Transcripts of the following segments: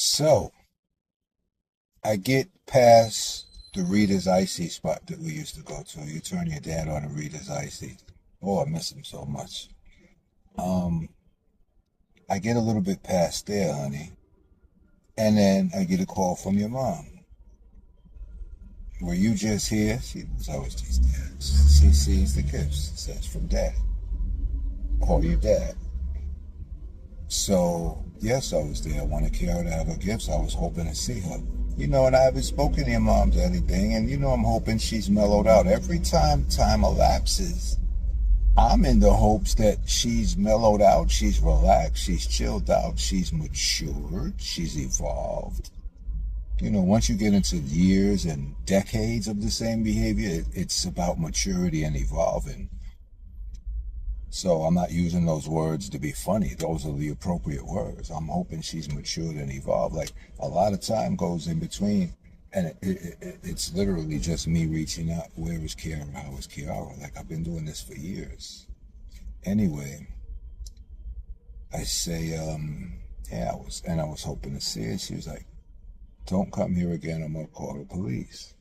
So I get past the Rita's Icy spot that we used to go to. You turn your dad on to Rita's Icy. Oh, I miss him so much. Um, I get a little bit past there, honey, and then I get a call from your mom. Were you just here? She was always just there. She sees the gifts. It says from dad. Call your dad. So, yes, I was there. I wanted Kiara to have her gifts. I was hoping to see her. And I haven't spoken to your mom to anything, and I'm hoping she's mellowed out. Every time elapses, I'm in the hopes that she's mellowed out, she's relaxed, she's chilled out, she's matured, she's evolved. Once you get into years and decades of the same behavior, it's about maturity and evolving. So I'm not using those words to be funny. Those are the appropriate words. I'm hoping she's matured and evolved. Like, a lot of time goes in between, and it's literally just me reaching out. Where is Kiara? How is Kiara? Like, I've been doing this for years. Anyway, I say, yeah, I was hoping to see her. She was like, don't come here again. I'm going to call the police.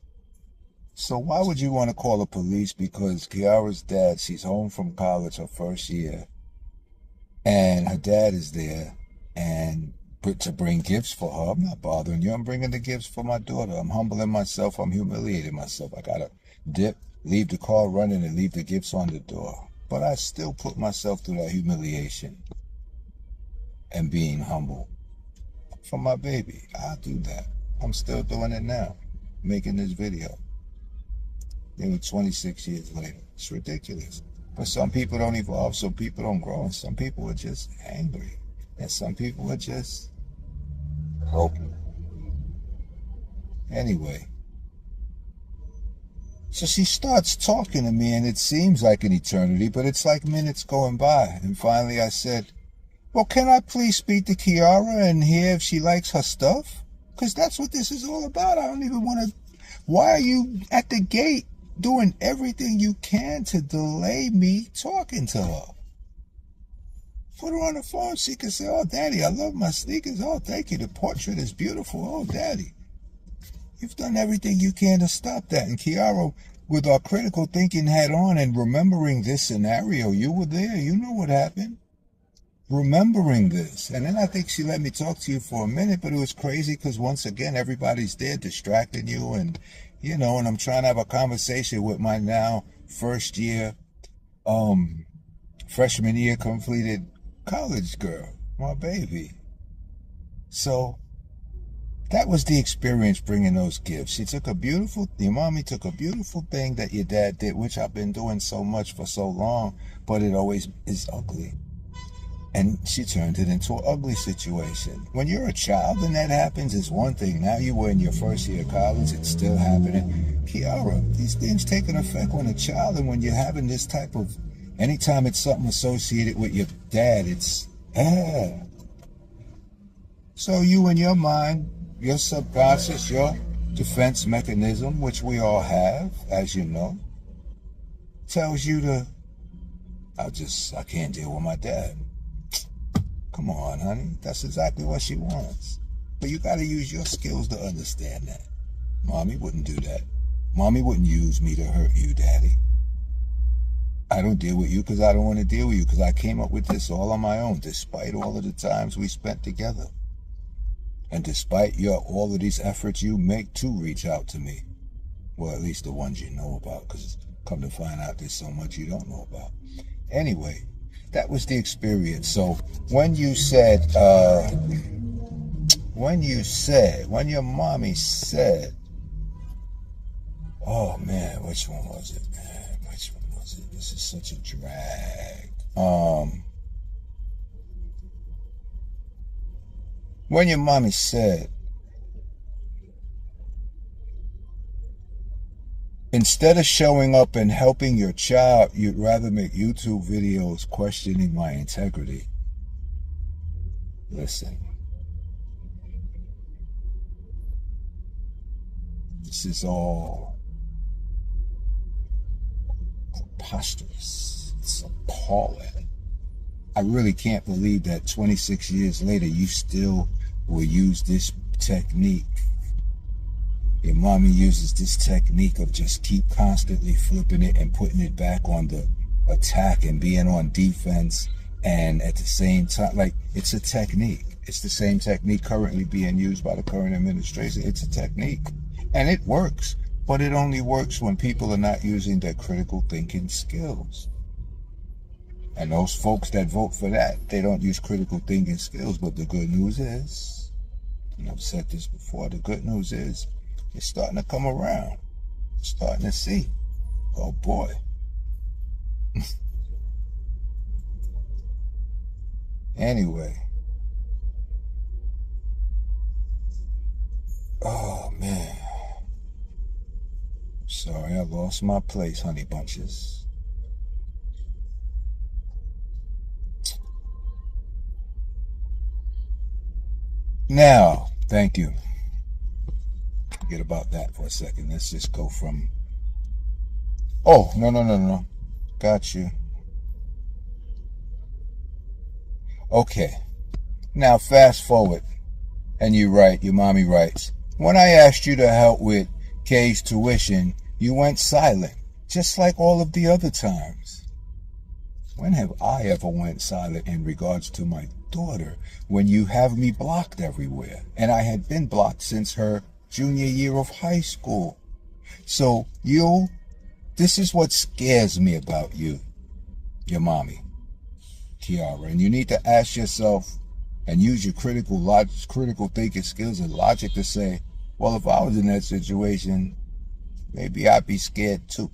So why would you want to call the police? Because Kiara's dad, she's home from college, her first year, and her dad is there, and to bring gifts for her. I'm not bothering you. I'm bringing the gifts for my daughter. I'm humbling myself. I'm humiliating myself. I got to dip, leave the car running, and leave the gifts on the door. But I still put myself through that humiliation and being humble for my baby. I'll do that. I'm still doing it now, making this video. 26 years later. It's ridiculous. But some people don't evolve, some people don't grow, and some people are just angry. And some people are just broken. Anyway. So she starts talking to me, and it seems like an eternity, but it's like minutes going by. And finally I said, well, can I please speak to Kiara and hear if she likes her stuff? Because that's what this is all about. I don't even want to... Why are you at the gate doing everything you can to delay me talking to her? Put her on the phone. She can say, oh, Daddy, I love my sneakers. Oh, thank you. The portrait is beautiful. Oh, Daddy. You've done everything you can to stop that. And Kiara, with our critical thinking hat on and remembering this scenario, you were there. You know what happened. Remembering this. And then I think she let me talk to you for a minute, but it was crazy because once again, everybody's there distracting you, and and I'm trying to have a conversation with my now freshman year completed college girl, my baby. So that was the experience, bringing those gifts. Your mommy took a beautiful thing that your dad did, which I've been doing so much for so long, but it always is ugly. And she turned it into an ugly situation. When you're a child and that happens, is one thing. Now you were in your first year of college, it's still happening. Kiara, these things take an effect on a child, and when you're having this type of, anytime it's something associated with your dad, it's, So you, in your mind, your subconscious, your defense mechanism, which we all have, as you know, tells you I can't deal with my dad. Come on, honey. That's exactly what she wants. But you got to use your skills to understand that. Mommy wouldn't do that. Mommy wouldn't use me to hurt you, Daddy. I don't deal with you because I don't want to deal with you, because I came up with this all on my own, despite all of the times we spent together. And despite all of these efforts you make to reach out to me. Well, at least the ones you know about, because come to find out there's so much you don't know about. Anyway. That was the experience. So when your mommy said, oh man, which one was it, man? Which one was it? This is such a drag. When your mommy said, instead of showing up and helping your child, you'd rather make YouTube videos questioning my integrity. Listen. This is all preposterous. It's appalling. I really can't believe that 26 years later, you still will use this technique. Your mommy uses this technique of just keep constantly flipping it and putting it back on the attack and being on defense, and at the same time, like, it's a technique. It's the same technique currently being used by the current administration. It's a technique, and it works, but it only works when people are not using their critical thinking skills. And those folks that vote for that, they don't use critical thinking skills. But the good news is, and I've said this before, the good news is it's starting to come around. It's starting to see. Oh boy. Anyway. Oh man. Sorry, I lost my place, honey bunches. Now, thank you. Forget about that for a second. Let's just go from... Oh, no. Got you. Okay. Now, fast forward. And you write, your mommy writes, when I asked you to help with Kay's tuition, you went silent, just like all of the other times. When have I ever went silent in regards to my daughter when you have me blocked everywhere? And I had been blocked since her junior year of high school. So this is what scares me about you, your mommy, Kiara. And you need to ask yourself and use your critical thinking skills and logic to say, well, if I was in that situation, maybe I'd be scared too.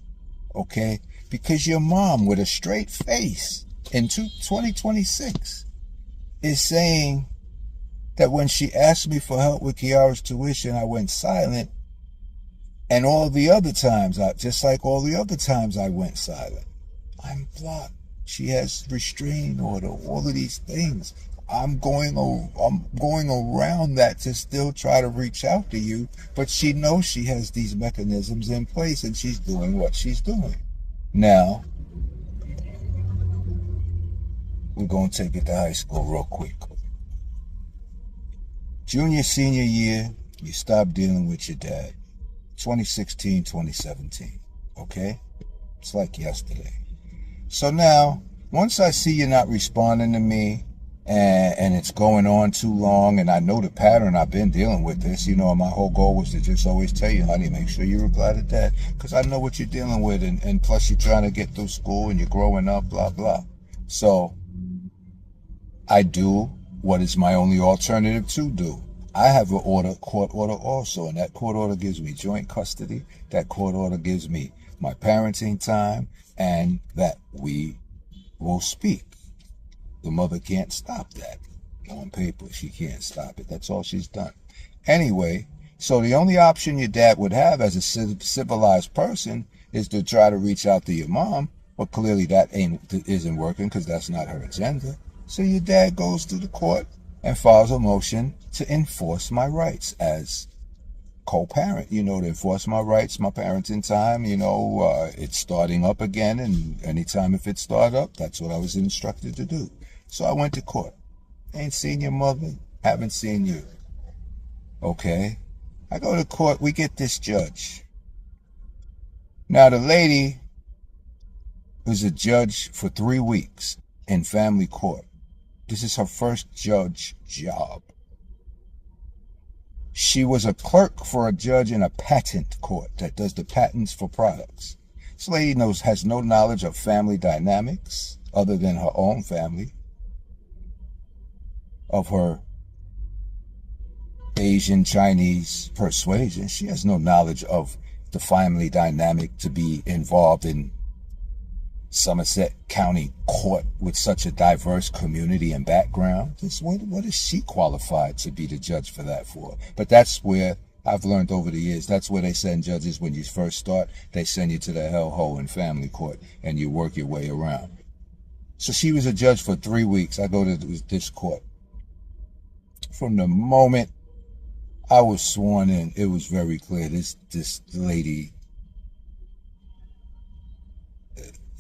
Okay? Because your mom, with a straight face in 2026, is saying that when she asked me for help with Kiara's tuition, I went silent. And all the other times, just like all the other times I went silent, I'm blocked. She has restraining order, all of these things. I'm going around that to still try to reach out to you, but she knows she has these mechanisms in place and she's doing what she's doing. Now, we're going to take it to high school real quick. Junior, senior year, you stopped dealing with your dad. 2016, 2017, okay? It's like yesterday. So now, once I see you're not responding to me, and it's going on too long, and I know the pattern, I've been dealing with this, my whole goal was to just always tell you, honey, make sure you reply to dad, because I know what you're dealing with, and plus you're trying to get through school, and you're growing up, blah, blah. So, I do what is my only alternative to do. I have a court order also, and that court order gives me joint custody, that court order gives me my parenting time, and that we will speak. The mother can't stop that. On paper, she can't stop it. That's all she's done. Anyway, so the only option your dad would have as a civilized person is to try to reach out to your mom, but clearly that isn't working because that's not her agenda. So your dad goes to the court and files a motion to enforce my rights as co-parent, to enforce my rights, my parenting time, it's starting up again, and anytime if it starts up, that's what I was instructed to do. So I went to court. Ain't seen your mother, haven't seen you. Okay. I go to court, we get this judge. Now the lady was a judge for 3 weeks in family court. This is her first judge job. She was a clerk for a judge in a patent court that does the patents for products. This lady has no knowledge of family dynamics other than her own family, of her Asian Chinese persuasion. She has no knowledge of the family dynamic to be involved in Somerset County Court with such a diverse community and background. What is she qualified to be the judge for that for? But that's where I've learned over the years, that's where they send judges when you first start. They send you to the hellhole in family court and you work your way around. So she was a judge for 3 weeks. I go to this court. From the moment I was sworn in, it was very clear this lady,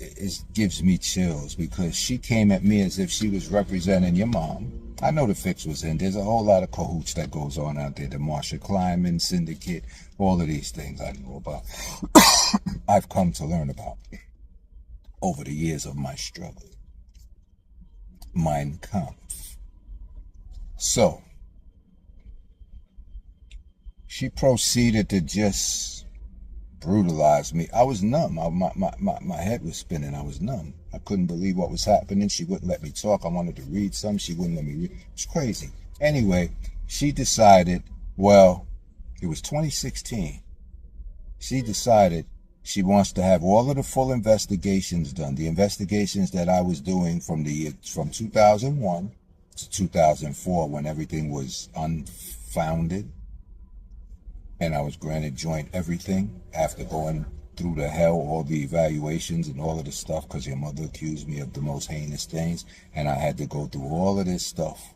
it gives me chills because she came at me as if she was representing your mom, I know the fix was in. There's a whole lot of cahoots that goes on out there. The Marsha Kleiman Syndicate, all of these things I know about. I've come to learn about over the years of my struggle. Mein Kampf. So, she proceeded to just brutalize me. I was numb. My head was spinning. I was numb. I couldn't believe what was happening. She wouldn't let me talk. I wanted to read something. She wouldn't let me read. It's crazy. Anyway, she decided, well, it was 2016. She decided she wants to have all of the full investigations done. The investigations that I was doing from 2001 to 2004, when everything was unfounded and I was granted joint everything after going through the hell, all the evaluations and all of the stuff, because your mother accused me of the most heinous things, and I had to go through all of this stuff